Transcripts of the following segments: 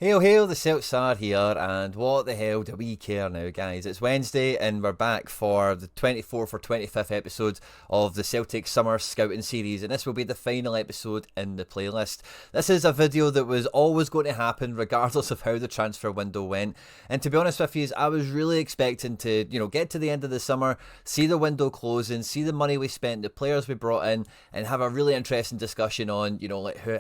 Hail, hail, the Celts are here, and what the hell do we care now, guys? It's Wednesday, and we're back for the 24th or 25th episode of the Celtic Summer Scouting Series, and this will be the final episode in the playlist. This is a video that was always going to happen, regardless of how the transfer window went, and to be honest with you, I was really expecting to, get to the end of the summer, see the window closing, see the money we spent, the players we brought in, and have a really interesting discussion on,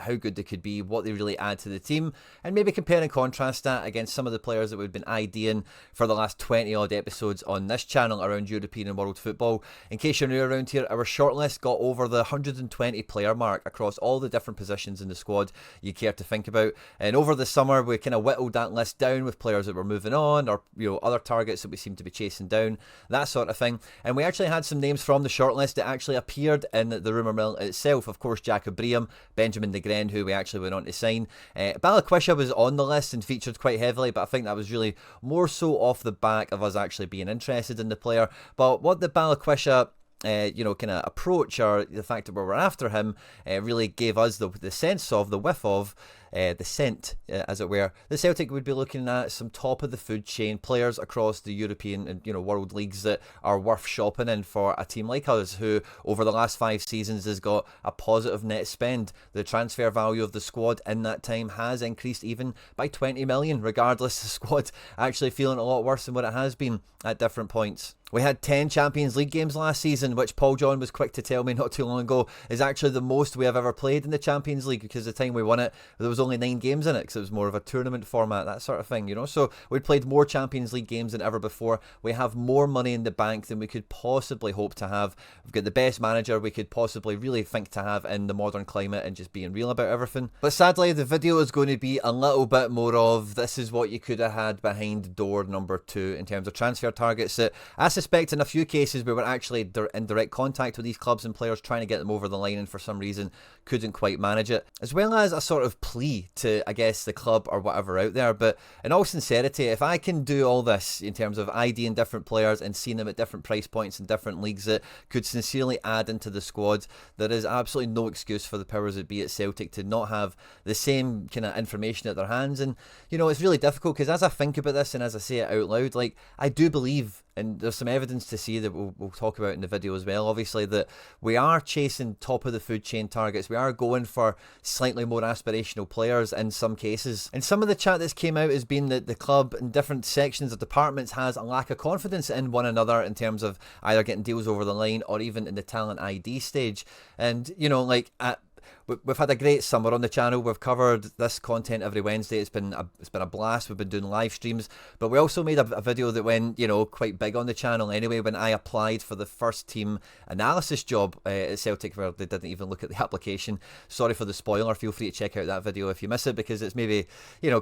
how good they could be, what they really add to the team, and maybe compare and contrast that against some of the players that we've been IDing for the last 20 odd episodes on this channel around European and world football. In case you're new around here, our shortlist got over the 120 player mark across all the different positions in the squad you care to think about, and over the summer we kind of whittled that list down with players that were moving on, or other targets that we seem to be chasing down, that sort of thing. And we actually had some names from the shortlist that actually appeared in the rumour mill itself. Of course, Jacob Bream, Benjamin de Gren, who we actually went on to sign. Balikwisha was on the list and featured quite heavily, but I think that was really more so off the back of us actually being interested in the player. But what the Balikwisha kind of approach, or the fact that we were after him, really gave us the sense of, the whiff of, the scent, as it were. The Celtic would be looking at some top of the food chain players across the European and world leagues that are worth shopping in for a team like us, who over the last 5 seasons has got a positive net spend. The transfer value of the squad in that time has increased even by 20 million, regardless the squad actually feeling a lot worse than what it has been at different points. We had 10 Champions League games last season, which Paul John was quick to tell me not too long ago is actually the most we have ever played in the Champions League, because the time we won it, there was only 9 games in it, because it was more of a tournament format, that sort of thing, So we'd played more Champions League games than ever before. We have more money in the bank than we could possibly hope to have. We've got the best manager we could possibly really think to have in the modern climate, and just being real about everything. But sadly, the video is going to be a little bit more of, this is what you could have had behind door number 2 in terms of transfer targets that I suspect in a few cases we were actually in direct contact with these clubs and players, trying to get them over the line, and for some reason couldn't quite manage it, as well as a sort of plea to, I guess, the club or whatever out there. But in all sincerity, if I can do all this in terms of IDing different players and seeing them at different price points in different leagues that could sincerely add into the squad, there is absolutely no excuse for the powers that be at Celtic to not have the same kind of information at their hands. And it's really difficult, because as I think about this and as I say it out loud, like, I do believe, and there's some evidence to see that we'll talk about in the video as well, obviously, that we are chasing top of the food chain targets. We are going for slightly more aspirational players in some cases. And some of the chat that's came out has been that the club in different sections of departments has a lack of confidence in one another in terms of either getting deals over the line or even in the talent ID stage. And, we've had a great summer on the channel. We've covered this content every Wednesday. It's been a blast. We've been doing live streams, but we also made a video that went quite big on the channel anyway, when I applied for the first team analysis job at Celtic, where they didn't even look at the application. Sorry for the spoiler. Feel free to check out that video if you miss it, because it's maybe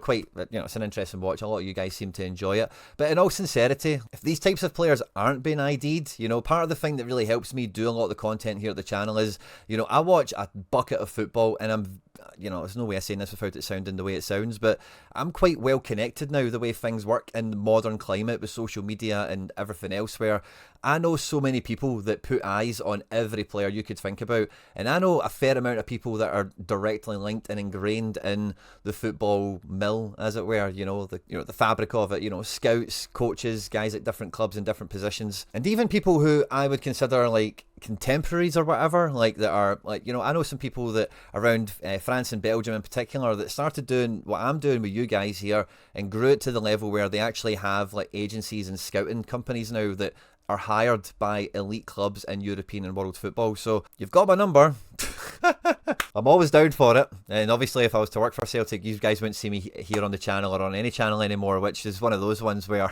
quite it's an interesting watch. A lot of you guys seem to enjoy it. But in all sincerity, if these types of players aren't being ID'd, part of the thing that really helps me do a lot of the content here at the channel is I watch a bucket of football, and I'm there's no way of saying this without it sounding the way it sounds, but I'm quite well connected now, the way things work in the modern climate with social media and everything else, where I know so many people that put eyes on every player you could think about, and I know a fair amount of people that are directly linked and ingrained in the football mill, as it were, the fabric of it, scouts, coaches, guys at different clubs in different positions, and even people who I would consider like contemporaries or whatever, like that are like, I know some people that around France and Belgium in particular that started doing what I'm doing with you guys here, and grew it to the level where they actually have like agencies and scouting companies now that are hired by elite clubs in European and world football. So you've got my number. I'm always down for it, and obviously if I was to work for Celtic, you guys wouldn't see me here on the channel or on any channel anymore, which is one of those ones where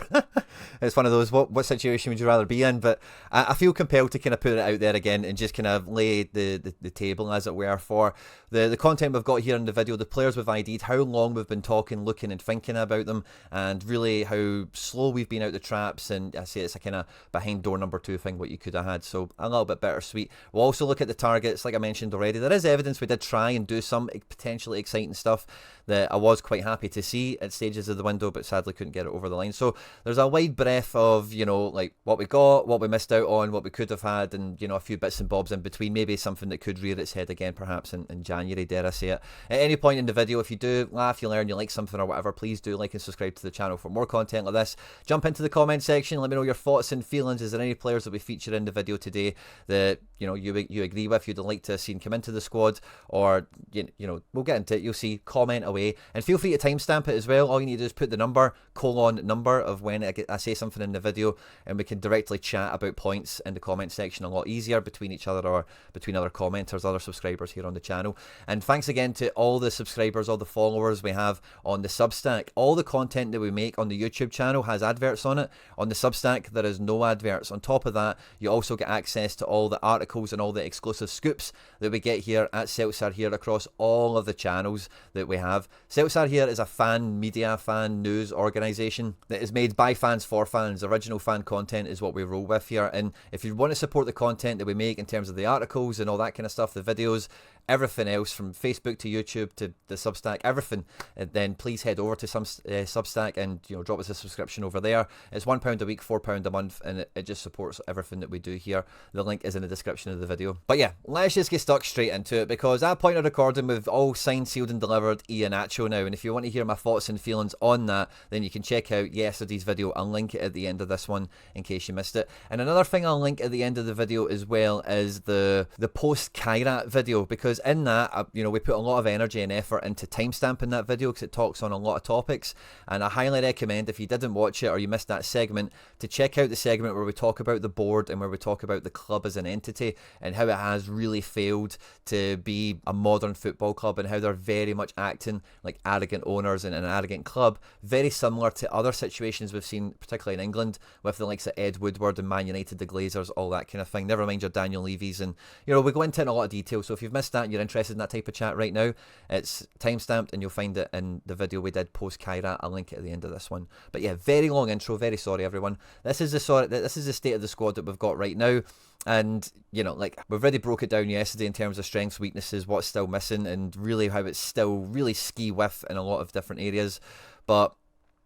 it's one of those, what situation would you rather be in? But I feel compelled to kind of put it out there again and just kind of lay the table, as it were, for the content we've got here in the video, the players we've ID'd, how long we've been talking, looking and thinking about them, and really how slow we've been out the traps. And I say it's a kind of behind door number 2 thing, what you could have had, so a little bit bittersweet. We'll also look at the targets, like I mentioned mentioned already, there is evidence we did try and do some potentially exciting stuff that I was quite happy to see at stages of the window, but sadly couldn't get it over the line. So there's a wide breadth of, you know, like what we got, what we missed out on, what we could have had, and, you know, a few bits and bobs in between. Maybe something that could rear its head again, perhaps in January, dare I say it. At any point in the video, if you do laugh, you learn, you like something or whatever, please do like and subscribe to the channel for more content like this. Jump into the comment section, let me know your thoughts and feelings. Is there any players that we feature in the video today that, you know, you agree with, you'd like to have seen come into the squad, or, you know, we'll get into it. You'll see, comment away, and feel free to timestamp it as well. All you need to do is put the number, number of when I say something in the video, and we can directly chat about points in the comment section a lot easier between each other, or between other commenters, other subscribers here on the channel. And thanks again to all the subscribers, all the followers we have on the Substack. All the content that we make on the YouTube channel has adverts on it. On the Substack, there is no adverts. On top of that, you also get access to all the articles and all the exclusive scoops that we get here at CeltsAreHere across all of the channels that we have. CeltsAreHere is a fan media, fan news organisation that is made by fans for fans. Original fan content is what we roll with here, and if you want to support the content that we make in terms of the articles and all that kind of stuff, the videos, everything else from Facebook to YouTube to the Substack, everything, then please head over to some Substack and, you know, drop us a subscription over there. It's £1 a week, £4 a month, and it just supports everything that we do here. The link is in the description of the video. But yeah, let's just get stuck straight into it, because at point of recording, we've all signed, sealed and delivered Iheanacho now, and if you want to hear my thoughts and feelings on that, then you can check out yesterday's video. I'll link it at the end of this one in case you missed it. And another thing I'll link at the end of the video as well is the post Kairat video, because in that, you know, we put a lot of energy and effort into timestamping that video, because it talks on a lot of topics, and I highly recommend, if you didn't watch it or you missed that segment, to check out the segment where we talk about the board and where we talk about the club as an entity and how it has really failed to be a modern football club, and how they're very much acting like arrogant owners and an arrogant club, very similar to other situations we've seen, particularly in England, with the likes of Ed Woodward and Man United, the Glazers, all that kind of thing. Never mind your Daniel Levy's, and, you know, we go into it in a lot of detail. So if you've missed that and you're interested in that type of chat right now, it's timestamped and you'll find it in the video we did post Kairat. I'll link it at the end of this one. But yeah, very long intro, very sorry everyone. This is the state of the squad that we've got right now. And, you know, like, we've already broke it down yesterday in terms of strengths, weaknesses, what's still missing, and really how it's still really ski with in a lot of different areas. But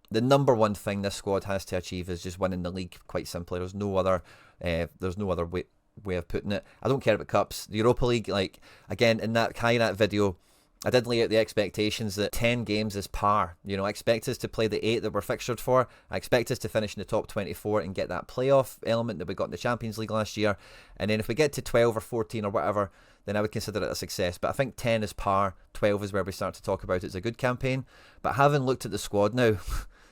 the number one thing this squad has to achieve is just winning the league, quite simply. There's no other way of putting it. I don't care about cups. The Europa League, like, again, in that Kairat video, I did lay out the expectations that 10 games is par. You know, I expect us to play the 8 that we're fixtured for. I expect us to finish in the top 24 and get that playoff element that we got in the Champions League last year. And then if we get to 12 or 14 or whatever, then I would consider it a success. But I think 10 is par, 12 is where we start to talk about it's a good campaign. But having looked at the squad now,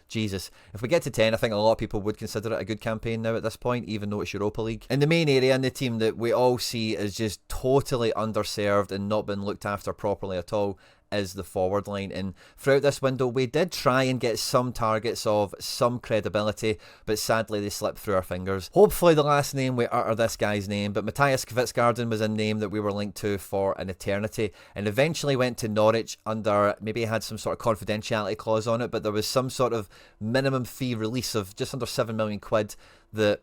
Jesus, if we get to 10, I think a lot of people would consider it a good campaign now at this point, even though it's Europa League. And the main area in the team that we all see is just totally underserved and not been looked after properly at all is the forward line. And throughout this window, we did try and get some targets of some credibility, but sadly they slipped through our fingers. Hopefully the last name we utter this guy's name, but Matthias Kvitsgarden was a name that we were linked to for an eternity, and eventually went to Norwich under, maybe it had some sort of confidentiality clause on it, but there was some sort of minimum fee release of just under 7 million quid that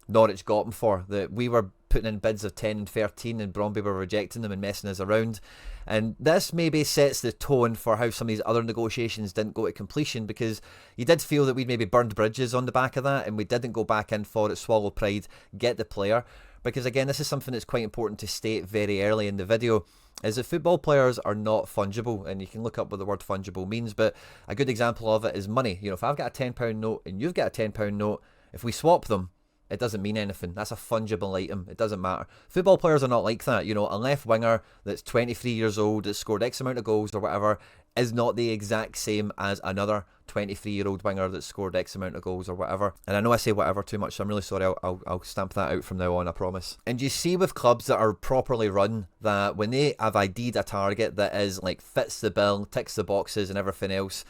Norwich got him for, that we were putting in bids of 10 and 13 and Bromby were rejecting them and messing us around. And this maybe sets the tone for how some of these other negotiations didn't go to completion, because you did feel that we'd maybe burned bridges on the back of that, and we didn't go back in for it, swallow pride, get the player. Because again, this is something that's quite important to state very early in the video, is that football players are not fungible, and you can look up what the word fungible means, but a good example of it is money. You know, if I've got a £10 note and you've got a £10 note, if we swap them, it doesn't mean anything. That's a fungible item. It doesn't matter. Football players are not like that. You know, a left winger that's 23 years old, that's scored X amount of goals or whatever, is not the exact same as another 23-year-old winger that's scored X amount of goals or whatever. And I know I say whatever too much, so I'm really sorry. I'll stamp that out from now on, I promise. And you see with clubs that are properly run, that when they have ID'd a target that is like fits the bill, ticks the boxes and everything else,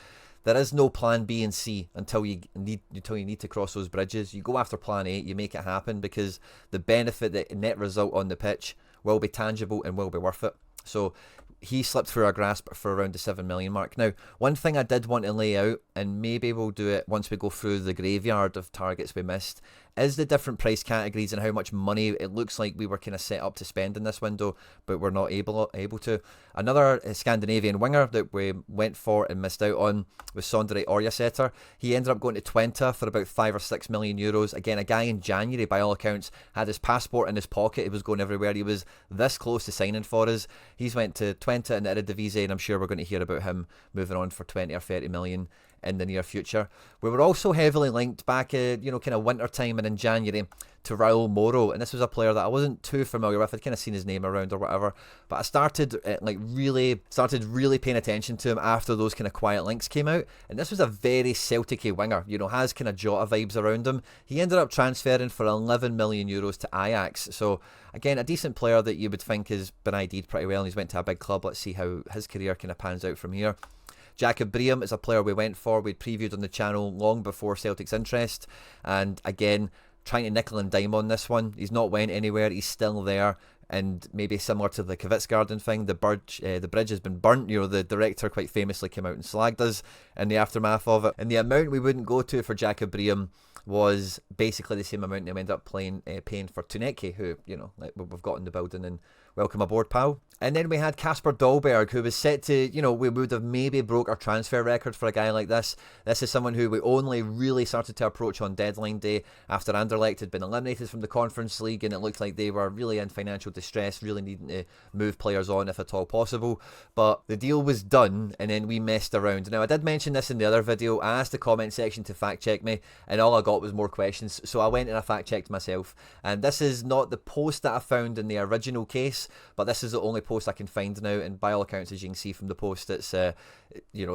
there is no plan B and C until you need to cross those bridges. You go after plan A, you make it happen, because the benefit, the net result on the pitch will be tangible and will be worth it. So he slipped through our grasp for around the 7 million mark. Now, one thing I did want to lay out and maybe we'll do it once we go through the graveyard of targets we missed, is the different price categories and how much money it looks like we were kind of set up to spend in this window, but we're not able to. Another Scandinavian winger that we went for and missed out on was CeltsAreHere. He ended up going to Twente for about 5 or 6 million euros. Again, a guy in January, by all accounts, had his passport in his pocket. He was going everywhere. He was this close to signing for us. He's went to Twente in the Eredivisie, and I'm sure we're going to hear about him moving on for 20 or 30 million in the near future. We were also heavily linked back, kind of winter time and in January, to Raul Moro, and this was a player that I wasn't too familiar with. I'd kind of seen his name around or whatever, but I started really paying attention to him after those kind of quiet links came out, and this was a very Celtic-y winger, has kind of Jota vibes around him. He ended up transferring for 11 million euros to Ajax, so again, a decent player that you would think has been ID'd pretty well, and he's went to a big club. Let's see how his career kind of pans out from here. Jacob Briem is a player we went for. We'd previewed on the channel long before Celtic's interest. And again, trying to nickel and dime on this one. He's not went anywhere. He's still there. And maybe similar to the Kvistgarden thing, the bridge has been burnt. The director quite famously came out and slagged us in the aftermath of it. And the amount we wouldn't go to for Jacob Briem was basically the same amount they ended up paying for Tuneki, who, we've got in the building, and welcome aboard, pal. And then we had Kasper Dolberg, who was set to, we would have maybe broke our transfer record for a guy like this. This is someone who we only really started to approach on deadline day after Anderlecht had been eliminated from the Conference League, and it looked like they were really in financial distress, really needing to move players on if at all possible. But the deal was done, and then we messed around. Now, I did mention this in the other video. I asked the comment section to fact check me, and all I got was more questions, so I went and I fact checked myself. And this is not the post that I found in the original case, but this is the only post I can find now, and by all accounts, as you can see from the post, it's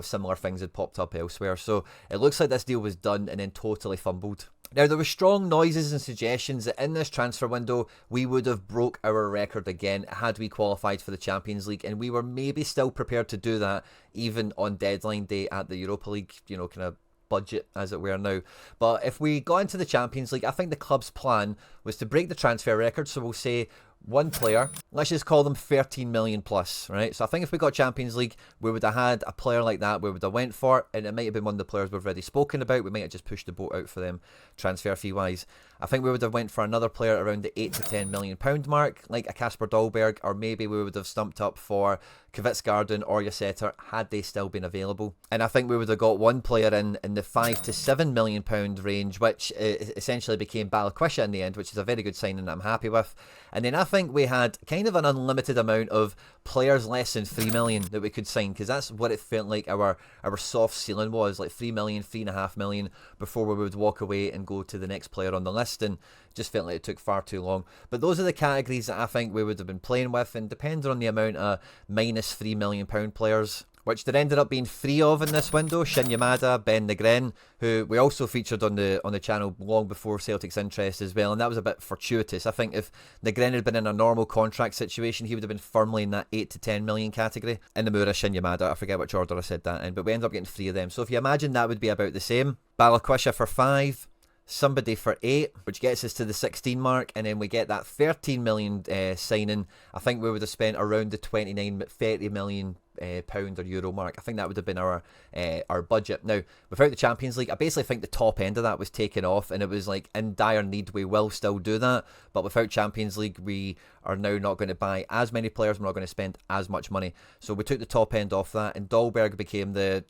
similar things had popped up elsewhere. So it looks like this deal was done and then totally fumbled. Now, there were strong noises and suggestions that in this transfer window we would have broke our record again had we qualified for the Champions League, and we were maybe still prepared to do that even on deadline day at the Europa League, kind of budget as it were now. But if we got into the Champions League, I think the club's plan was to break the transfer record. So we'll say one player, let's just call them 13 million plus, right? So I think if we got Champions League, we would have had a player like that we would have went for, and it might have been one of the players we've already spoken about. We might have just pushed the boat out for them transfer fee wise. I think we would have went for another player around the 8 to 10 million pound mark, like a Kasper Dolberg, or maybe we would have stumped up for Kvistgarden or Yasetter had they still been available. And I think we would have got one player in the 5 to 7 million pound range, which essentially became Balikwisha in the end, which is a very good signing that I'm happy with. And then I think we had kind of an unlimited amount of players less than 3 million that we could sign, because that's what it felt like our soft ceiling was, like 3 million, 3.5 million before we would walk away and go to the next player on the list, and just felt like it took far too long. But those are the categories that I think we would have been playing with, and depending on the amount of minus 3 million pound players, which there ended up being 3 of in this window. Shin Yamada, Ben Negren, who we also featured on the channel long before Celtic's interest as well, and that was a bit fortuitous. I think if Negren had been in a normal contract situation, he would have been firmly in that 8 to 10 million category. In the Mura, Shin Yamada, I forget which order I said that in, but we ended up getting 3 of them. So if you imagine, that would be about the same. Balikwisha for 5. Somebody for 8, which gets us to the 16 mark, and then we get that 13 million signing. I think we would have spent around the 30 million pound or euro mark. I think that would have been our budget. Now, without the Champions League, I basically think the top end of that was taken off, and it was like, in dire need, we will still do that, but without Champions League, we are now not going to buy as many players, we're not going to spend as much money. So we took the top end off that, and Dolberg became the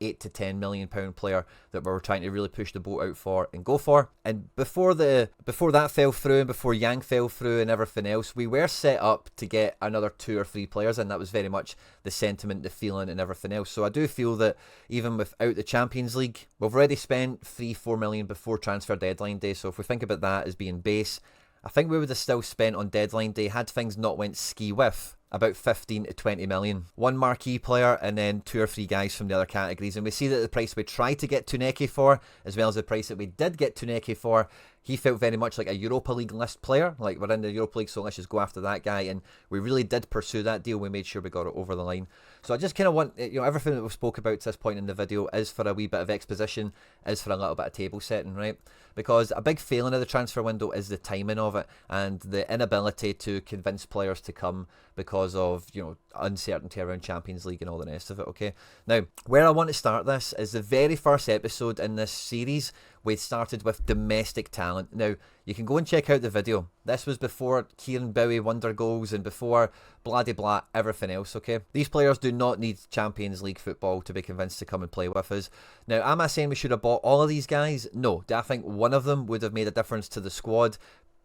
8 to 10 million pound player that we were trying to really push the boat out for and go for. And before that fell through, and before Yang fell through and everything else, we were set up to get another 2 or 3 players, and that was very much the sentiment, the feeling and everything else. So I do feel that even without the Champions League, we've already spent 3-4 million before transfer deadline day. So if we think about that as being base, I think we would have still spent on deadline day, had things not went ski with, about 15 to 20 million. One marquee player and then 2 or 3 guys from the other categories. And we see that the price we tried to get Tuneki for, as well as the price that we did get Tuneki for, he felt very much like a Europa League list player. Like, we're in the Europa League, so let's just go after that guy. And we really did pursue that deal. We made sure we got it over the line. So I just kind of want, everything that we've spoke about to this point in the video is for a wee bit of exposition, is for a little bit of table setting, right? Because a big failing of the transfer window is the timing of it and the inability to convince players to come because of, uncertainty around Champions League and all the rest of it, okay? Now, where I want to start this is the very first episode in this series. We started with domestic talent. Now, you can go and check out the video. This was before Kieran Bowie wonder goals and before blah de blah, everything else, okay? These players do not need Champions League football to be convinced to come and play with us. Now, am I saying we should have bought all of these guys? No. Do I think one of them would have made a difference to the squad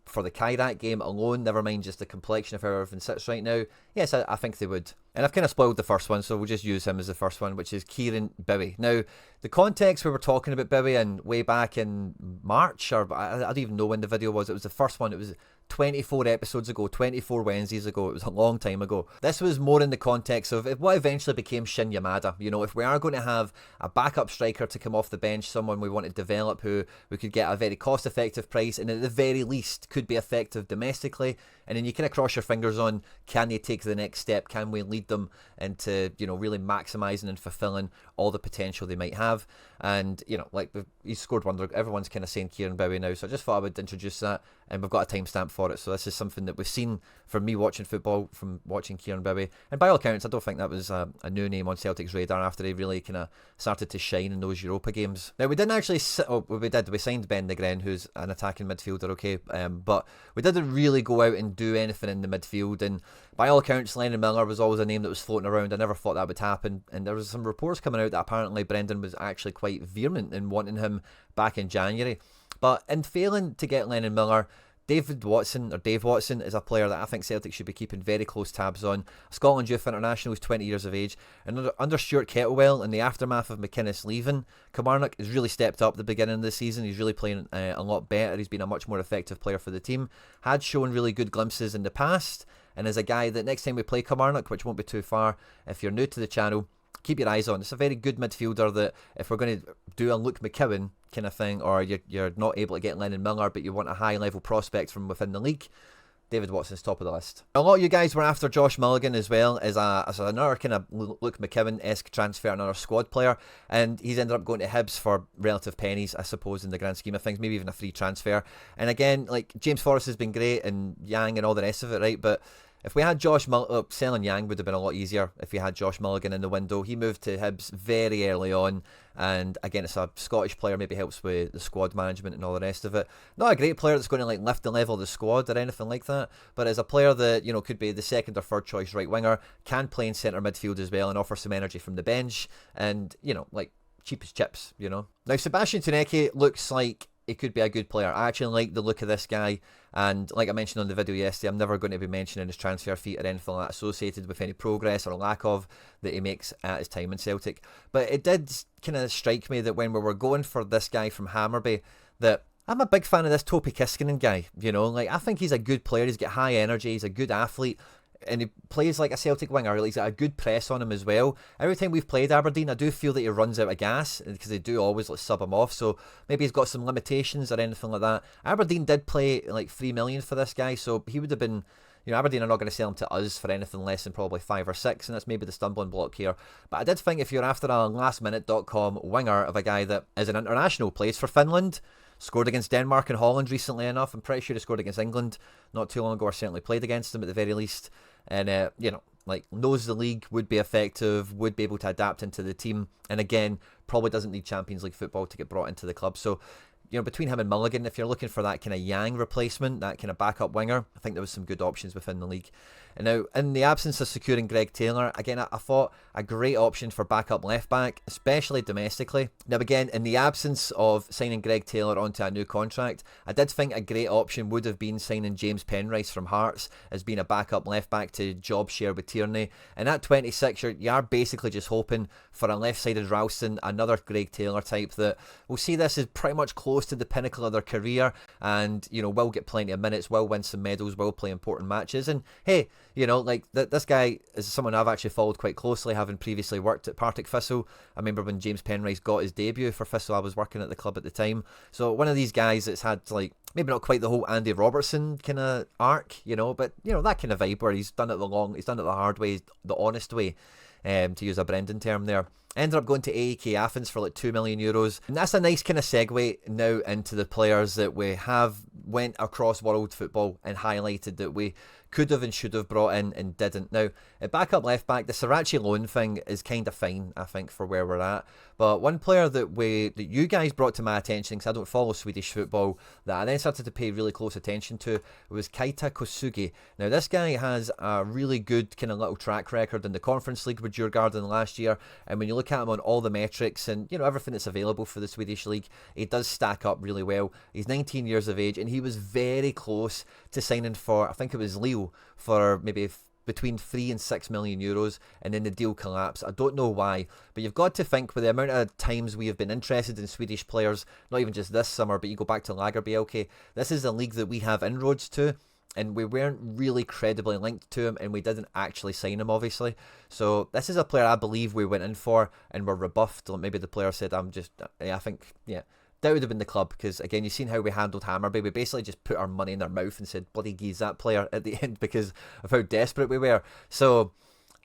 for the Kairat game alone, never mind just the complexion of how everything sits right now? Yes, I think they would. And I've kind of spoiled the first one, so we'll just use him as the first one, which is Kieran Bowie. Now, the context we were talking about Bowie in way back in March, or I don't even know when the video was. It was the first one. It was 24 episodes ago, 24 Wednesdays ago. It was a long time ago. This was more in the context of what eventually became Shin Yamada. If we are going to have a backup striker to come off the bench, someone we want to develop who we could get a very cost-effective price and at the very least could be effective domestically, and then you kind of cross your fingers on, can they take the next step? Can we lead them into, really maximising and fulfilling all the potential they might have? And, he's scored wonder. Everyone's kind of saying Kieran Bowie now, so I just thought I would introduce that, and we've got a timestamp for it. So this is something that we've seen from me watching football, from watching Kieran Bowie. And by all accounts, I don't think that was a new name on Celtic's radar after he really kind of started to shine in those Europa games. Now, we didn't actually, we signed Ben Negren, who's an attacking midfielder, okay, but we didn't really go out and do anything in the midfield. And by all accounts, Lennon Miller was always a name that was floating around. I never thought that would happen. And there was some reports coming out that apparently Brendan was actually quite vehement in wanting him back in January. But in failing to get Lennon Miller, Dave Watson is a player that I think Celtic should be keeping very close tabs on. Scotland Youth International, who's 20 years of age. And under Stuart Kettlewell, in the aftermath of McInnes leaving, Kilmarnock has really stepped up at the beginning of the season. He's really playing a lot better. He's been a much more effective player for the team. Had shown really good glimpses in the past. And is a guy that next time we play Kilmarnock, which won't be too far, if you're new to the channel, keep your eyes on. It's a very good midfielder that if we're going to do a Luke McKeown kind of thing, or you're not able to get Lennon Miller but you want a high level prospect from within the league, David Watson's top of the list. A lot of you guys were after Josh Mulligan as well as another kind of Luke McKeown-esque transfer, another squad player, and he's ended up going to Hibs for relative pennies, I suppose, in the grand scheme of things, maybe even a free transfer. And again, like, James Forrest has been great and Yang and all the rest of it, right? But if we had Josh Mulligan, selling Yang would have been a lot easier if we had Josh Mulligan in the window. He moved to Hibs very early on, and again, it's a Scottish player, maybe helps with the squad management and all the rest of it. Not a great player that's going to lift the level of the squad or anything like that, but as a player that could be the second or third choice right winger, can play in centre midfield as well and offer some energy from the bench, and cheap as chips. Now Sebastian Tuneki looks like he could be a good player. I actually like the look of this guy, and like I mentioned on the video yesterday, I'm never going to be mentioning his transfer fee or anything like that associated with any progress or lack of that he makes at his time in Celtic. But it did kind of strike me that when we were going for this guy from Hammarby, that I'm a big fan of this Topi Kiskinen guy. I think he's a good player. He's got high energy. He's a good athlete. And he plays like a Celtic winger. He's got a good press on him as well. Every time we've played Aberdeen, I do feel that he runs out of gas because they do always sub him off. So maybe he's got some limitations or anything like that. Aberdeen did play like 3 million for this guy, so he would have been. Aberdeen are not going to sell him to us for anything less than probably 5 or 6, and that's maybe the stumbling block here. But I did think if you're after a lastminute.com winger of a guy that is an international, plays for Finland, scored against Denmark and Holland recently enough, I'm pretty sure he scored against England not too long ago, or certainly played against them at the very least, and knows the league, would be effective, would be able to adapt into the team, and again, probably doesn't need Champions League football to get brought into the club. So between him and Mulligan, if you're looking for that kind of Yang replacement, that kind of backup winger, I think there was some good options within the league. And now, in the absence of securing Greg Taylor, again, I thought a great option for backup left back, especially domestically. Now, again, in the absence of signing Greg Taylor onto a new contract, I did think a great option would have been signing James Penrice from Hearts as being a backup left back to job share with Tierney. And at 26, you are basically just hoping for a left-sided Ralston, another Greg Taylor type that will see this as pretty much close close to the pinnacle of their career and, you know, will get plenty of minutes, will win some medals, will play important matches. And hey, you know, like this guy is someone I've actually followed quite closely, having previously worked at Partick Thistle. I remember when James Penrice got his debut for Thistle, I was working at the club at the time. So one of these guys that's had, like, maybe not quite the whole Andy Robertson kind of arc, you know, but, you know, that kind of vibe where he's done it the hard way, the honest way, to use a Brendan term there. Ended up going to AEK Athens for like €2 million. And that's a nice kind of segue now into the players that we have went across world football and highlighted that we could have and should have brought in and didn't. Now, at backup left back, the Sriracha loan thing is kind of fine, I think, for where we're at. But one player that you guys brought to my attention, because I don't follow Swedish football, that I then started to pay really close attention to was Keita Kosugi. Now, this guy has a really good kind of little track record in the Conference League with Djurgården last year. And when you look at him on all the metrics and, you know, everything that's available for the Swedish League, he does stack up really well. He's 19 years of age, and he was very close to signing for, I think it was Lille, for maybe between €3 and €6 million, and then the deal collapsed. I don't know why, but you've got to think with the amount of times we have been interested in Swedish players, not even just this summer, but you go back to Lagerbielke, this is a league that we have inroads to, and we weren't really credibly linked to him, and we didn't actually sign him, obviously. So this is a player I believe we went in for and were rebuffed. Maybe the player said, that would have been the club, because again, you've seen how we handled Hammarby. We basically just put our money in their mouth and said, bloody geez that player at the end, because of how desperate we were. So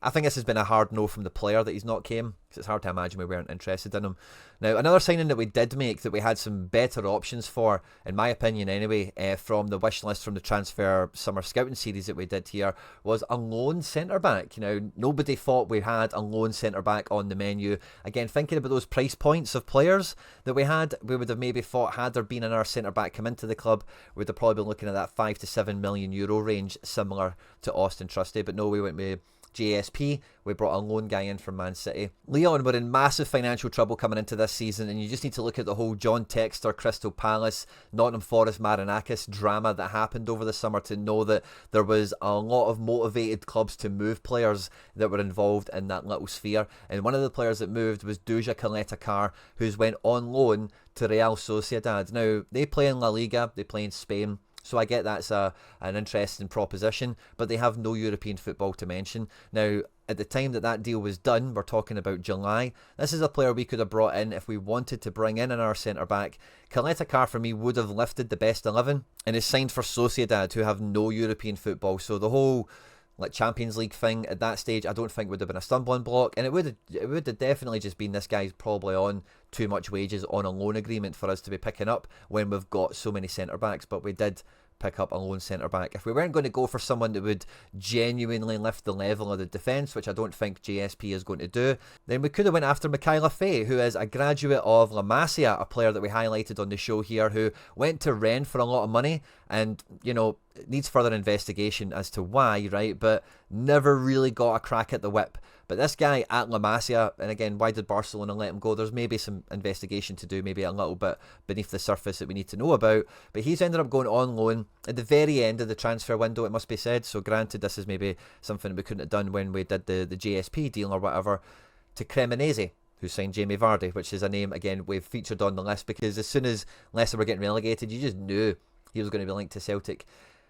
I think this has been a hard no from the player that he's not came, because it's hard to imagine we weren't interested in him. Now, another signing that we did make that we had some better options for, in my opinion anyway, from the wish list from the transfer summer scouting series that we did here, was a lone centre-back. Now, nobody thought we had a lone centre-back on the menu. Again, thinking about those price points of players that we had, we would have maybe thought, had there been another centre-back come into the club, we'd have probably been looking at that €5 to €7 million range, similar to Austin Trusty. But no, we went with JSP. We brought a lone guy in from Man City. Leon were in massive financial trouble coming into this season, and you just need to look at the whole John Textor, Crystal Palace, Nottingham Forest, Marinakis drama that happened over the summer to know that there was a lot of motivated clubs to move players that were involved in that little sphere. And one of the players that moved was Duja Kaleta-Car, who's went on loan to Real Sociedad. Now, they play in La Liga, they play in Spain, so I get that's an interesting proposition, but they have no European football to mention. Now, at the time that deal was done, we're talking about July, this is a player we could have brought in if we wanted to bring in our centre-back. Kaleta-Car, for me, would have lifted the best 11 and is signed for Sociedad, who have no European football. So the whole Champions League thing at that stage, I don't think would have been a stumbling block, and it would have definitely just been this guy's probably on too much wages on a loan agreement for us to be picking up when we've got so many centre-backs. But we did pick up a lone centre-back. If we weren't going to go for someone that would genuinely lift the level of the defence, which I don't think JSP is going to do, then we could have went after Mikaela Faye, who is a graduate of La Masia, a player that we highlighted on the show here, who went to Rennes for a lot of money, and, you know, needs further investigation as to why, right, but never really got a crack at the whip. But this guy at La Masia, and again, why did Barcelona let him go? There's maybe some investigation to do, maybe a little bit beneath the surface that we need to know about. But he's ended up going on loan at the very end of the transfer window, it must be said. So granted, this is maybe something we couldn't have done when we did the JSP deal or whatever, to Cremonese, who signed Jamie Vardy, which is a name, again, we've featured on the list because as soon as Leicester were getting relegated, you just knew he was going to be linked to Celtic.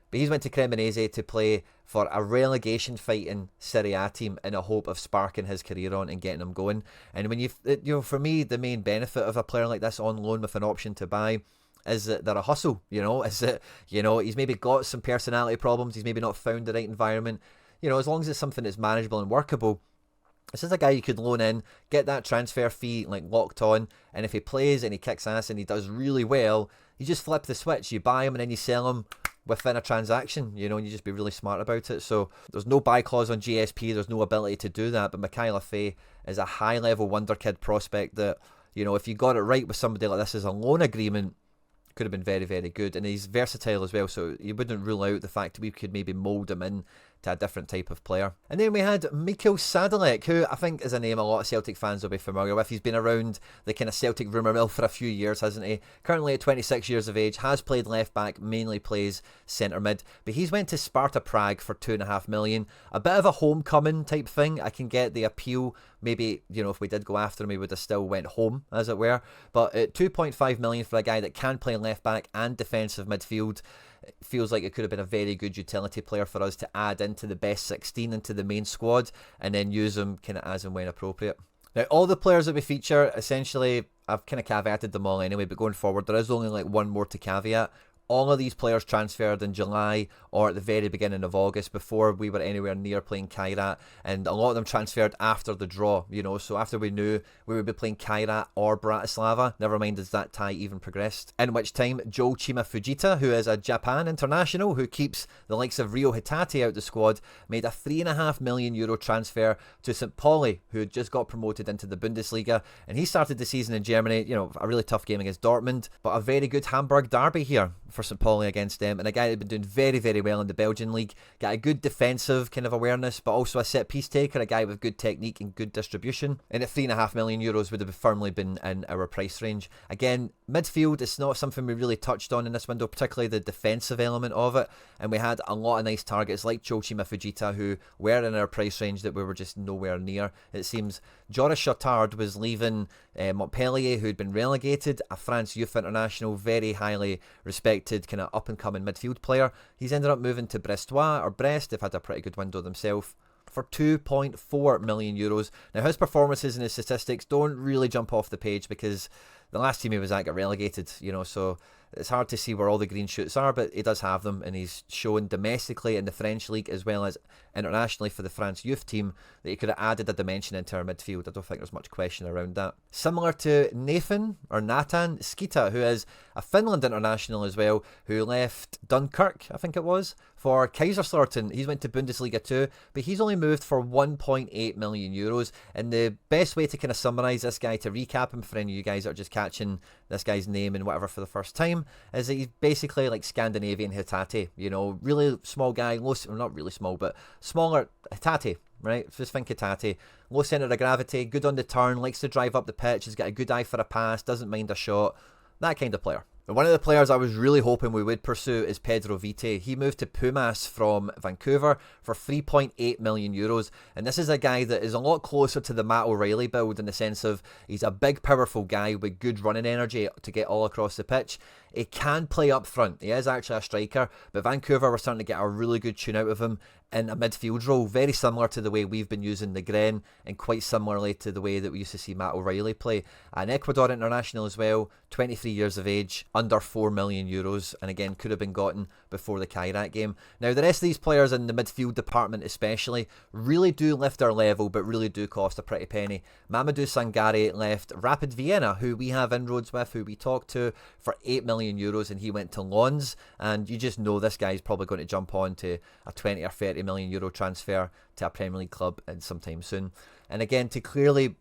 But he's went to Cremonese to play for a relegation fighting Serie A team in a hope of sparking his career on and getting him going. And when for me, the main benefit of a player like this on loan with an option to buy is that they're a hustle, is that, he's maybe got some personality problems, he's maybe not found the right environment, as long as it's something that's manageable and workable. This is a guy you could loan in, get that transfer fee locked on, and if he plays and he kicks ass and he does really well, you just flip the switch, you buy him and then you sell him within a transaction, and you just be really smart about it. So there's no buy clause on GSP, there's no ability to do that, but Mikaela Faye is a high level wonder kid prospect that, if you got it right with somebody like this as a loan agreement, could have been very, very good. And he's versatile as well, so you wouldn't rule out the fact we could maybe mould him in to a different type of player. And then we had Mikael Sadalek, who I think is a name a lot of Celtic fans will be familiar with. He's been around the kind of Celtic rumour mill for a few years, hasn't he? Currently at 26 years of age, has played left back, mainly plays centre mid, but he's went to Sparta Prague for $2.5 million. A bit of a homecoming type thing. I can get the appeal. Maybe, you know, if we did go after him, he would have still went home, as it were. But at $2.5 million for a guy that can play left back and defensive midfield, it feels like it could have been a very good utility player for us to add into the best 16, into the main squad, and then use them kind of as and when appropriate. Now, all the players that we feature, essentially, I've kind of caveated them all anyway, but going forward, there is only like one more to caveat. All of these players transferred in July or at the very beginning of August, before we were anywhere near playing Kairat, and a lot of them transferred after the draw, you know, so after we knew we would be playing Kairat or Bratislava, never mind as that tie even progressed, in which time Joe Chima Fujita, who is a Japan international who keeps the likes of Rio Hitate out the squad, made a €3.5 million transfer to St. Pauli, who had just got promoted into the Bundesliga, and he started the season in Germany, you know, a really tough game against Dortmund, but a very good Hamburg derby here for St. Pauli against them, and a guy that had been doing very, very well in the Belgian league, got a good defensive kind of awareness, but also a set piece taker, a guy with good technique and good distribution, and at €3.5 million would have firmly been in our price range. Again, midfield is not something we really touched on in this window, particularly the defensive element of it, and we had a lot of nice targets like Chochima Fujita who were in our price range that we were just nowhere near. It seems Joris Chotard was leaving Montpellier, who'd been relegated, a France youth international, very highly respected kind of up-and-coming midfield player. He's ended up moving to Brestois, or Brest. They've had a pretty good window themselves, for €2.4 million. Now, his performances and his statistics don't really jump off the page because the last team he was at got relegated, you know, so it's hard to see where all the green shoots are, but he does have them, and he's shown domestically in the French league as well as internationally for the France youth team that he could have added a dimension into our midfield. I don't think there's much question around that. Similar to Nathan Skita, who is a Finland international as well, who left Dunkirk, I think it was, for Kaiserslautern. He's went to Bundesliga 2, but he's only moved for €1.8 million, and the best way to kind of summarise this guy, to recap him for any of you guys that are just catching this guy's name and whatever for the first time, is that he's basically like Scandinavian Hitate, you know, really small guy, low, well, not really small, but smaller Hitate, right? Just think Hitate, low centre of gravity, good on the turn, likes to drive up the pitch, has got a good eye for a pass, doesn't mind a shot, that kind of player. And one of the players I was really hoping we would pursue is Pedro Vite. He moved to Pumas from Vancouver for €3.8 million. And this is a guy that is a lot closer to the Matt O'Reilly build in the sense of he's a big, powerful guy with good running energy to get all across the pitch. He can play up front. He is actually a striker, but Vancouver were starting to get a really good tune out of him in a midfield role, very similar to the way we've been using the Gren, and quite similarly to the way that we used to see Matt O'Reilly play. An Ecuador international as well, 23 years of age, under €4 million, and again could have been gotten before the Kairat game. Now, the rest of these players in the midfield department especially really do lift our level, but really do cost a pretty penny. Mamadou Sangare left Rapid Vienna, who we have inroads with, who we talked to, for €8 million, and he went to Lons, and you just know this guy's probably going to jump on to a 20 or 30 million euro transfer to a Premier League club sometime soon. And again, to clearly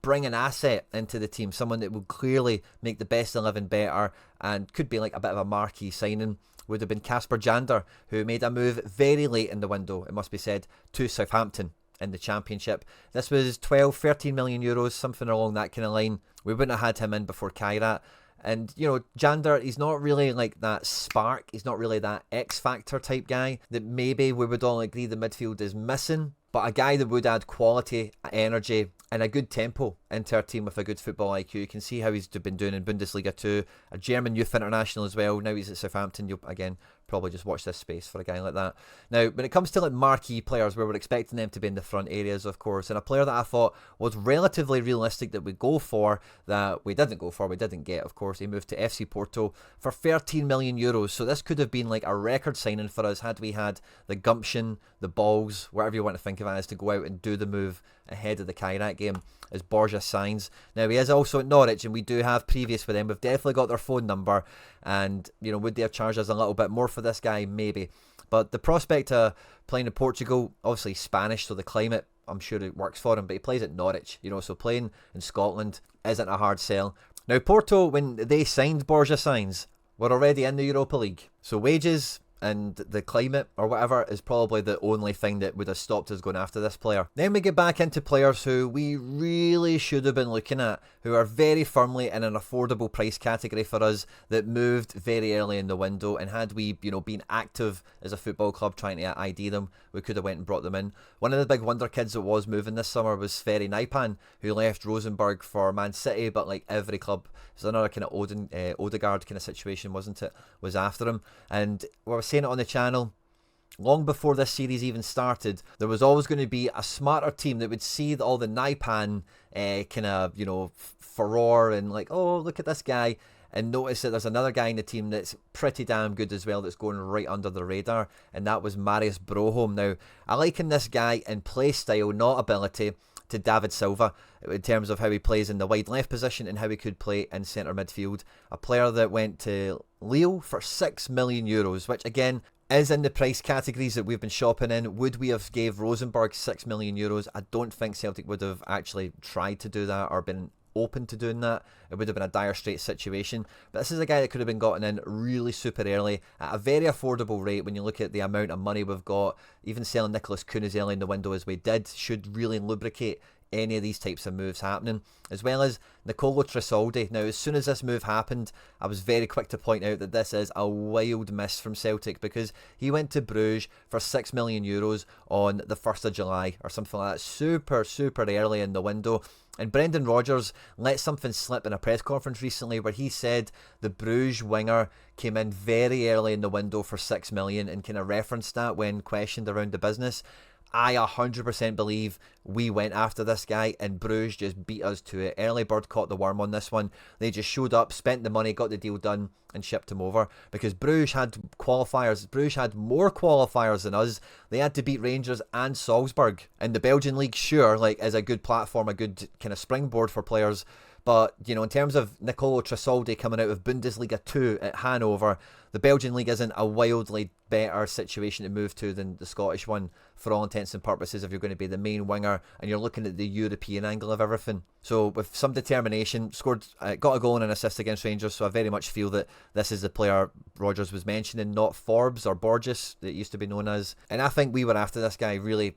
bring an asset into the team, someone that will clearly make the best 11 better and could be like a bit of a marquee signing, would have been Kasper Jander, who made a move very late in the window, it must be said, to Southampton in the Championship. This was 12-13 million euros, something along that kind of line. We wouldn't have had him in before Kairat. And, you know, Jander, he's not really like that spark. He's not really that X-Factor type guy that maybe we would all agree the midfield is missing. But a guy that would add quality, energy, and a good tempo into our team with a good football IQ. You can see how he's been doing in Bundesliga 2. A German youth international as well. Now he's at Southampton. You'll, again, probably just watch this space for a guy like that. Now, when it comes to like marquee players, where we're expecting them to be in the front areas, of course, and a player that I thought was relatively realistic that we go for, that we didn't go for, we didn't get, of course, he moved to FC Porto for €13 million. So this could have been like a record signing for us had we had the gumption, the balls, whatever you want to think of it as, to go out and do the move ahead of the Kairat game, as Borja signs. Now, he is also at Norwich, and we do have previous with them. We've definitely got their phone number, and, you know, would they have charged us a little bit more for this guy? Maybe. But the prospect of playing in Portugal, obviously Spanish, so the climate, I'm sure it works for him, but he plays at Norwich, you know, so playing in Scotland isn't a hard sell. Now, Porto, when they signed Borja signs, were already in the Europa League. So wages and the climate or whatever is probably the only thing that would have stopped us going after this player. Then we get back into players who we really should have been looking at, who are very firmly in an affordable price category for us, that moved very early in the window, and had we, been active as a football club trying to ID them, we could have went and brought them in. One of the big wonder kids that was moving this summer was Ferry Naipan, who left Rosenborg for Man City, but like every club, it's another kind of Odegaard kind of situation, wasn't it, was after him. And we were saying it on the channel, long before this series even started, there was always going to be a smarter team that would see all the Naipan kind of, furore and like, oh, look at this guy, and notice that there's another guy in the team that's pretty damn good as well, that's going right under the radar, and that was Marius Broholm. Now, I liken this guy in play style, not ability, to David Silva in terms of how he plays in the wide left position and how he could play in centre midfield. A player that went to Lille for €6 million, which again is in the price categories that we've been shopping in. Would we have gave Rosenborg €6 million? I don't think Celtic would have actually tried to do that or been open to doing that. It would have been a dire straits situation. But this is a guy that could have been gotten in really super early at a very affordable rate when you look at the amount of money we've got. Even selling Nicholas Kuhn as early in the window as we did should really lubricate any of these types of moves happening, as well as Nicolo Trisoldi. Now, as soon as this move happened, I was very quick to point out that this is a wild miss from Celtic, because he went to Bruges for €6 million on the 1st of July or something like that, super early in the window. And Brendan Rodgers let something slip in a press conference recently where he said the Bruges winger came in very early in the window for €6 million, and kind of referenced that when questioned around the business. I 100% believe we went after this guy and Bruges just beat us to it. Early bird caught the worm on this one. They just showed up, spent the money, got the deal done and shipped him over, because Bruges had qualifiers. Bruges had more qualifiers than us. They had to beat Rangers and Salzburg. And the Belgian league, sure, like, is a good platform, a good kind of springboard for players. But, in terms of Nicolo Trisoldi coming out of Bundesliga 2 at Hanover, the Belgian league isn't a wildly better situation to move to than the Scottish one, for all intents and purposes, if you're going to be the main winger and you're looking at the European angle of everything. So with some determination, got a goal and an assist against Rangers, so I very much feel that this is the player Rodgers was mentioning, not Forbes or Borges, that it used to be known as. And I think we were after this guy really,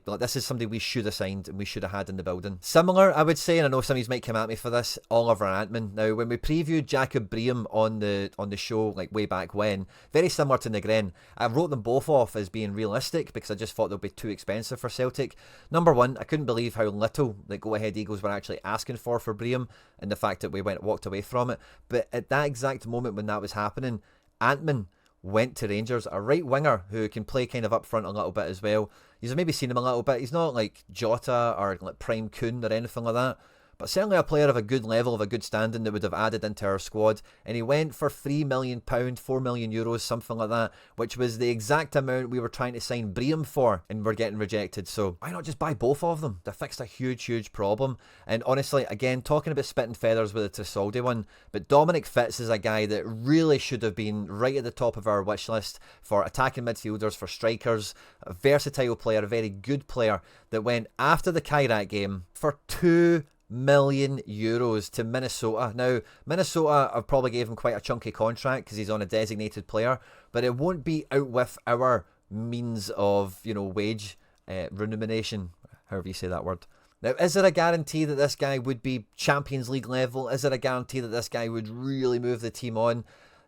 like, this is somebody we should have signed and we should have had in the building. Similar, I would say, and I know some of you might come at me for this, Oliver Antman. Now, when we previewed Jacob Breum on the show, like way back when, very similar to Negren, I wrote them both off as being realistic because I just thought they'll be too expensive for Celtic. Number one, I couldn't believe how little the Go Ahead Eagles were actually asking for Breum, and the fact that we walked away from it. But at that exact moment when that was happening, Antman went to Rangers, a right winger who can play kind of up front a little bit as well. You've maybe seen him a little bit. He's not like Jota or like Prime Kuhn or anything like that, but certainly a player of a good level, of a good standing, that would have added into our squad. And he went for £3 million, €4 million, something like that, which was the exact amount we were trying to sign Breum for, and we're getting rejected. So why not just buy both of them? They fixed a huge problem. And honestly, again, talking about spitting feathers with the Trisoldi one, but Dominic Fitz is a guy that really should have been right at the top of our wish list for attacking midfielders, for strikers, a versatile player, a very good player, that went after the Kairat game for €2 million to Minnesota. Now, Minnesota have probably gave him quite a chunky contract because he's on a designated player, but it won't be out with our means of, wage remuneration, however you say that word. Now, is there a guarantee that this guy would be Champions League level? Is there a guarantee that this guy would really move the team on?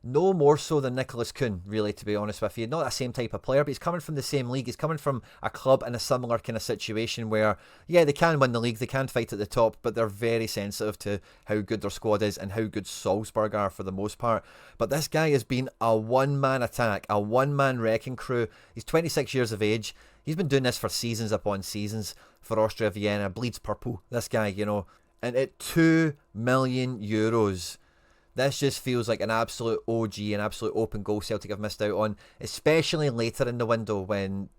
No more so than Nicholas Kuhn, really, to be honest with you. Not the same type of player, but he's coming from the same league. He's coming from a club in a similar kind of situation where, yeah, they can win the league, they can fight at the top, but they're very sensitive to how good their squad is and how good Salzburg are for the most part. But this guy has been a one-man attack, a one-man wrecking crew. He's 26 years of age. He's been doing this for seasons upon seasons for Austria Vienna. Bleeds purple, this guy, And at €2 million, this just feels like an absolute OG, an absolute open goal Celtic have missed out on, especially later in the window when,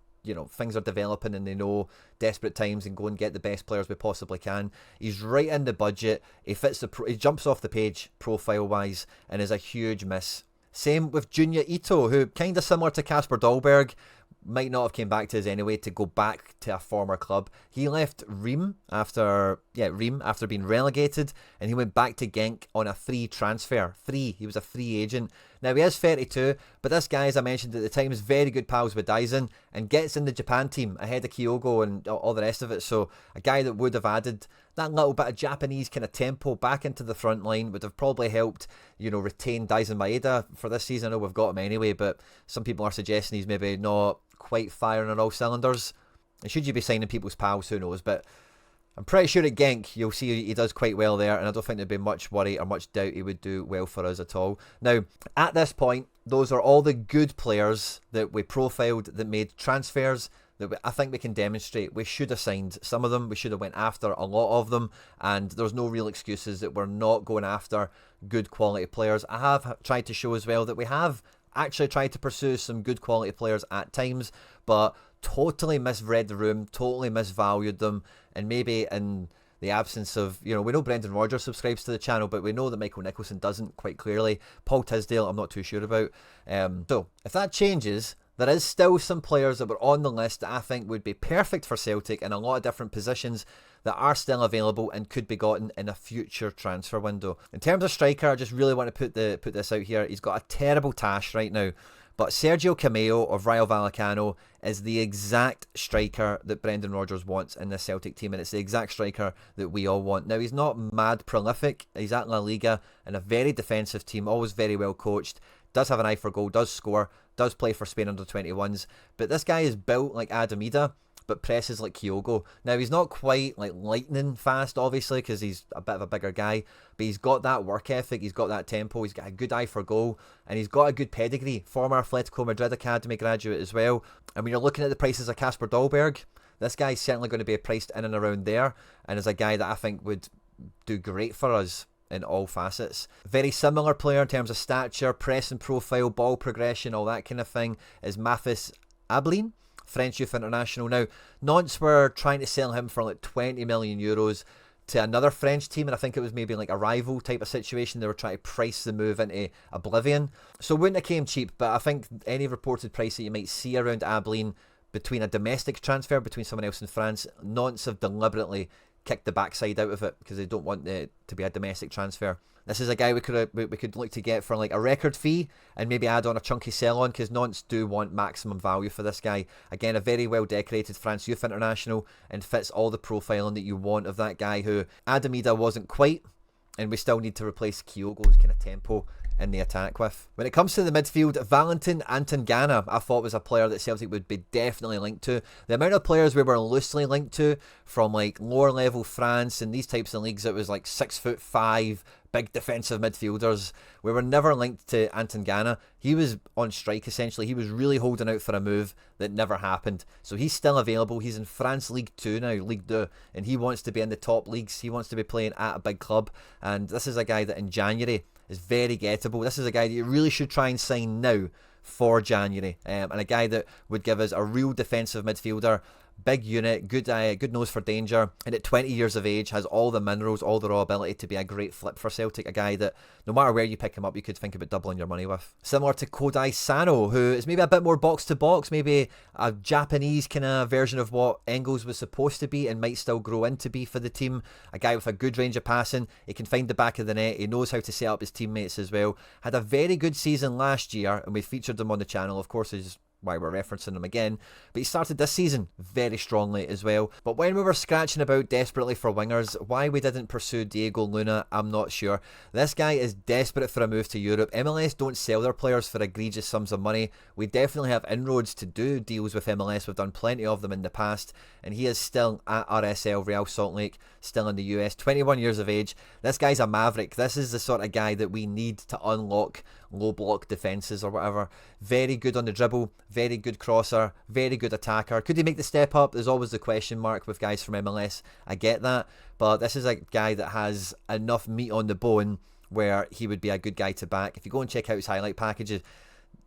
things are developing and they know desperate times and go and get the best players we possibly can. He's right in the budget. He fits he jumps off the page profile-wise and is a huge miss. Same with Junya Ito, who kind of similar to Kasper Dolberg, might not have came back to us anyway to go back to a former club. He left Reims after being relegated, and he went back to Genk on a free transfer. He was a free agent. Now, he is 32, but this guy, as I mentioned at the time, is very good pals with Dyson and gets in the Japan team ahead of Kyogo and all the rest of it. So a guy that would have added that little bit of Japanese kind of tempo back into the front line would have probably helped, retain Dyson Maeda for this season. I know we've got him anyway, but some people are suggesting he's maybe not quite firing on all cylinders. And should you be signing people's pals, who knows? But I'm pretty sure at Genk you'll see he does quite well there, and I don't think there'd be much worry or much doubt he would do well for us at all. Now, at this point, those are all the good players that we profiled that made transfers that I think we can demonstrate. We should have signed some of them. We should have went after a lot of them, and there's no real excuses that we're not going after good quality players. I have tried to show as well that we have actually tried to pursue some good quality players at times, but totally misread the room, totally misvalued them, and maybe in the absence of, we know Brendan Rodgers subscribes to the channel, but we know that Michael Nicholson doesn't quite clearly. Paul Tisdale, I'm not too sure about. So if that changes, there is still some players that were on the list that I think would be perfect for Celtic in a lot of different positions that are still available and could be gotten in a future transfer window. In terms of striker, I just really want to put this out here. He's got a terrible tash right now, but Sergio Cameo of Rayo Vallecano is the exact striker that Brendan Rodgers wants in the Celtic team, and it's the exact striker that we all want. Now, he's not mad prolific. He's at La Liga in a very defensive team, always very well coached, does have an eye for goal, does score, does play for Spain under-21s, but this guy is built like Adamida, but presses like Kyogo. Now, he's not quite like lightning fast, obviously, because he's a bit of a bigger guy, but he's got that work ethic, he's got that tempo, he's got a good eye for goal, and he's got a good pedigree. Former Atletico Madrid Academy graduate as well. And when you're looking at the prices of Kasper Dolberg, this guy's certainly going to be priced in and around there, and is a guy that I think would do great for us in all facets. Very similar player in terms of stature, pressing profile, ball progression, all that kind of thing, is Mathis Ablin, French youth international. Now, Nantes were trying to sell him for like 20 million euros to another French team, and I think it was maybe like a rival type of situation. They were trying to price the move into oblivion, so it wouldn't have came cheap, but I think any reported price that you might see around Ablin between a domestic transfer between someone else in France, Nantes have deliberately kicked the backside out of it because they don't want it to be a domestic transfer. This is a guy we could look to get for like a record fee and maybe add on a chunky sell-on, because Nantes do want maximum value for this guy. Again, a very well decorated France youth international and fits all the profiling that you want of that guy who Adamida wasn't quite, and we still need to replace Kyogo's kind of tempo in the attack with. When it comes to the midfield, Valentin Antangana I thought was a player that Celtic would be definitely linked to. The amount of players we were loosely linked to from like lower level France and these types of leagues, it was like 6'5", big defensive midfielders. We were never linked to Antangana. He was on strike essentially. He was really holding out for a move that never happened. So he's still available. He's in France League 2 now, League 2, and he wants to be in the top leagues. He wants to be playing at a big club, and this is a guy that in January is very gettable. This is a guy that you really should try and sign now for January, and a guy that would give us a real defensive midfielder, big unit, good nose for danger, and at 20 years of age has all the minerals, all the raw ability to be a great flip for Celtic. A guy that no matter where you pick him up, you could think about doubling your money with. Similar to Kodai Sano, who is maybe a bit more box to box, maybe a Japanese kind of version of what Engels was supposed to be and might still grow into be for the team. A guy with a good range of passing, he can find the back of the net, he knows how to set up his teammates as well. Had a very good season last year, and we featured him on the channel, of course, is why we're referencing him again, but he started this season very strongly as well. But when we were scratching about desperately for wingers, why we didn't pursue Diego Luna, I'm not sure. This guy is desperate for a move to Europe. MLS don't sell their players for egregious sums of money. We definitely have inroads to do deals with MLS. We've done plenty of them in the past, and he is still at RSL Real Salt Lake, still in the US, 21 years of age. This guy's a maverick. This is the sort of guy that we need to unlock low block defences or whatever. Very good on the dribble, very good crosser, very good attacker. Could he make the step up? There's always the question mark with guys from MLS. I get that, but this is a guy that has enough meat on the bone where he would be a good guy to back. If you go and check out his highlight packages,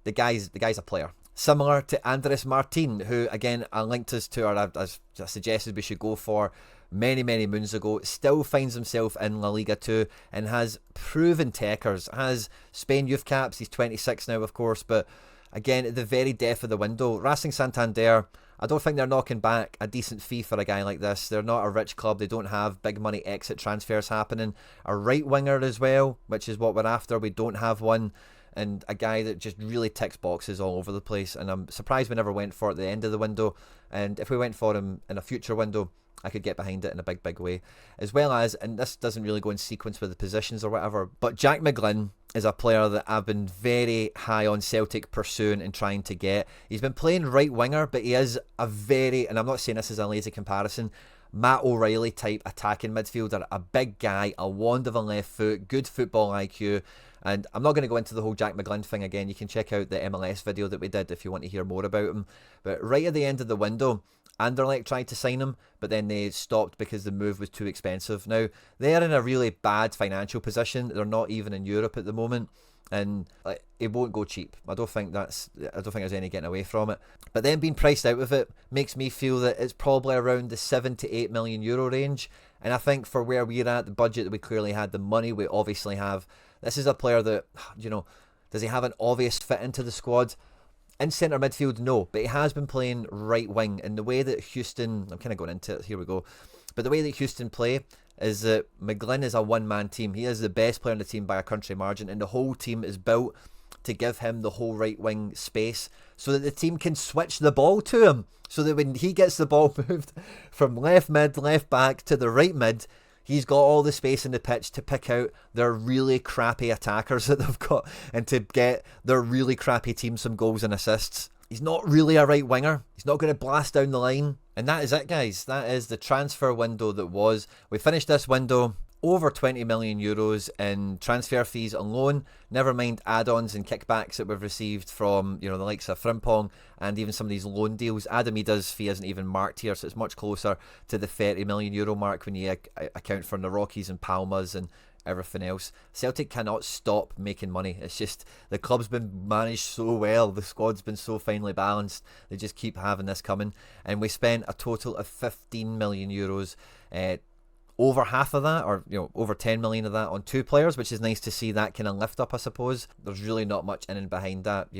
the guy's a player. Similar to Andres Martin, who again I linked us to, or I suggested we should go for many moons ago, still finds himself in La Liga 2 and has proven techers, has Spain youth caps. He's 26 now, of course, but again, at the very depth of the window. Racing Santander, I don't think they're knocking back a decent fee for a guy like this. They're not a rich club. They don't have big money exit transfers happening. A right winger as well, which is what we're after. We don't have one. And a guy that just really ticks boxes all over the place. And I'm surprised we never went for it at the end of the window. And if we went for him in a future window, I could get behind it in a big way. As well as, and this doesn't really go in sequence with the positions or whatever, but Jack McGlynn is a player that I've been very high on Celtic pursuing and trying to get. He's been playing right winger, but he is a very, and I'm not saying this as a lazy comparison, Matt O'Reilly type attacking midfielder, a big guy, a wand of a left foot, good football IQ. And I'm not going to go into the whole Jack McGlynn thing again. You can check out the MLS video that we did if you want to hear more about him. But right at the end of the window, Anderlecht tried to sign him, but then they stopped because the move was too expensive. Now, they're in a really bad financial position. They're not even in Europe at the moment, and it won't go cheap. I don't think there's any getting away from it. But then being priced out of it makes me feel that it's probably around the 7 to 8 million euro range. And I think for where we're at, the budget that we clearly had, the money we obviously have, this is a player that, does he have an obvious fit into the squad? In centre midfield, no, but he has been playing right wing. And the way that Houston, I'm kind of going into it, here we go. But the way that Houston play is that McGlynn is a one-man team. He is the best player in the team by a country margin, and the whole team is built to give him the whole right wing space so that the team can switch the ball to him. So that when he gets the ball moved from left mid, left back to the right mid, he's got all the space in the pitch to pick out their really crappy attackers that they've got and to get their really crappy team some goals and assists. He's not really a right winger. He's not going to blast down the line. And that is it, guys. That is the transfer window that was. We finished this window over 20 million euros in transfer fees alone, never mind add-ons and kickbacks that we've received from the likes of Frimpong and even some of these loan deals. Adamida's fee isn't even marked here, so it's much closer to the 30 million euro mark when you account for the Rockies and Palmas and everything else. Celtic cannot stop making money. It's just the club's been managed so well, the squad's been so finely balanced, they just keep having this coming. And we spent a total of 15 million euros, over half of that, or over 10 million of that on two players, which is nice to see that kind of lift up, I suppose. There's really not much in and behind that,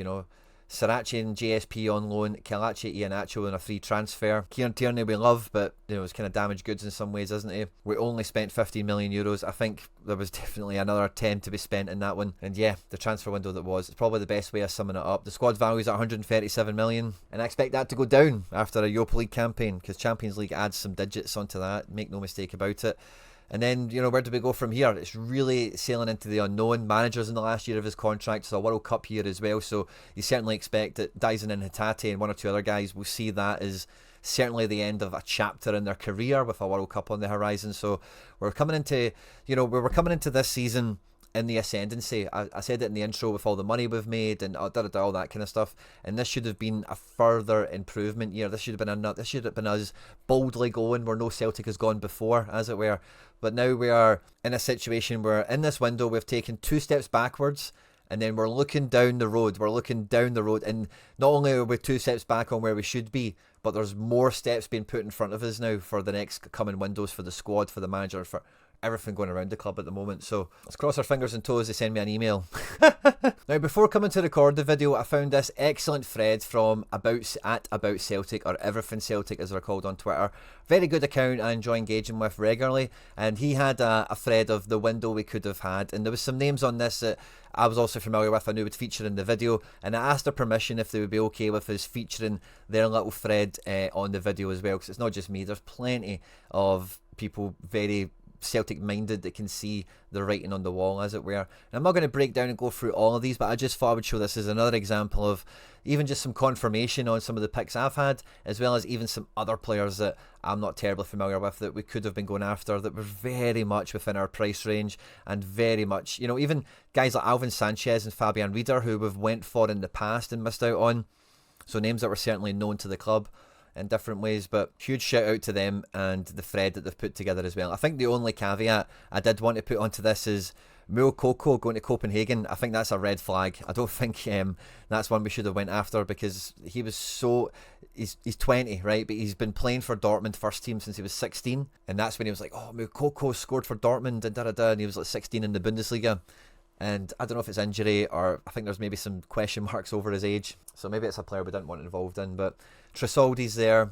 Sriracha and JSP on loan, Kelechi Iheanacho in a free transfer. Kieran Tierney we love, but it's kind of damaged goods in some ways, isn't he? We only spent 15 million euros. I think there was definitely another 10 to be spent in that one. And yeah, the transfer window that was, it's probably the best way of summing it up. The squad value is at 137 million, and I expect that to go down after a Europa League campaign, because Champions League adds some digits onto that, make no mistake about it. And then, where do we go from here? It's really sailing into the unknown. Manager's in the last year of his contract, so a World Cup year as well. So you certainly expect that Dyson and Hatate and one or two other guys will see that as certainly the end of a chapter in their career with a World Cup on the horizon. So we're coming into, we're coming into this season in the ascendancy. I said it in the intro with all the money we've made and all that kind of stuff. And this should have been a further improvement year. This should have been us boldly going where no Celtic has gone before, as it were. But now we are in a situation where in this window we've taken 2 steps backwards, and then we're looking down the road. And not only are we 2 steps back on where we should be, but there's more steps being put in front of us now for the next coming windows, for the squad, for the manager, for everything going around the club at the moment. So let's cross our fingers and toes they send me an email. Now, before coming to record the video, I found this excellent thread from About Celtic, or Everything Celtic as they're called on Twitter. Very good account I enjoy engaging with regularly, and he had a thread of the window we could have had, and there was some names on this that I was also familiar with, I knew would feature in the video, and I asked their permission if they would be okay with us featuring their little thread on the video as well, because it's not just me, there's plenty of people very Celtic minded that can see the writing on the wall, as it were. And I'm not going to break down and go through all of these, but I just thought I would show this as another example of even just some confirmation on some of the picks I've had, as well as even some other players that I'm not terribly familiar with that we could have been going after, that were very much within our price range, and very much, even guys like Alvin Sanchez and Fabian Rieder, who we've went for in the past and missed out on. So names that were certainly known to the club in different ways, but huge shout out to them and the thread that they've put together as well. I think the only caveat I did want to put onto this is Moukoko going to Copenhagen. I think that's a red flag. I don't think that's one we should have went after, because he was he's 20, right, but he's been playing for Dortmund first team since he was 16, and that's when he was like, oh, Moukoko scored for Dortmund and and he was like 16 in the Bundesliga. And I don't know if it's injury or I think there's maybe some question marks over his age. So maybe it's a player we didn't want involved in. But Tresoldi's there.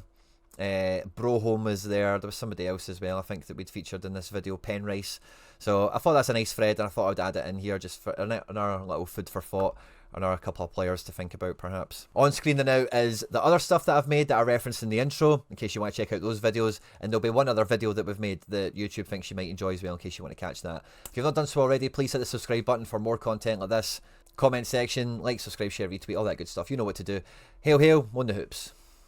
Broholm is there. There was somebody else as well, I think, that we'd featured in this video, Penrice. So I thought that's a nice thread, and I thought I'd add it in here just for another little food for thought, another couple of players to think about perhaps. On screen now is the other stuff that I've made that I referenced in the intro, in case you want to check out those videos, and there'll be one other video that we've made that YouTube thinks you might enjoy as well, in case you want to catch that. If you've not done so already, please hit the subscribe button for more content like this. Comment section, like, subscribe, share, retweet, all that good stuff. You know what to do. Hail, hail, on the hoops.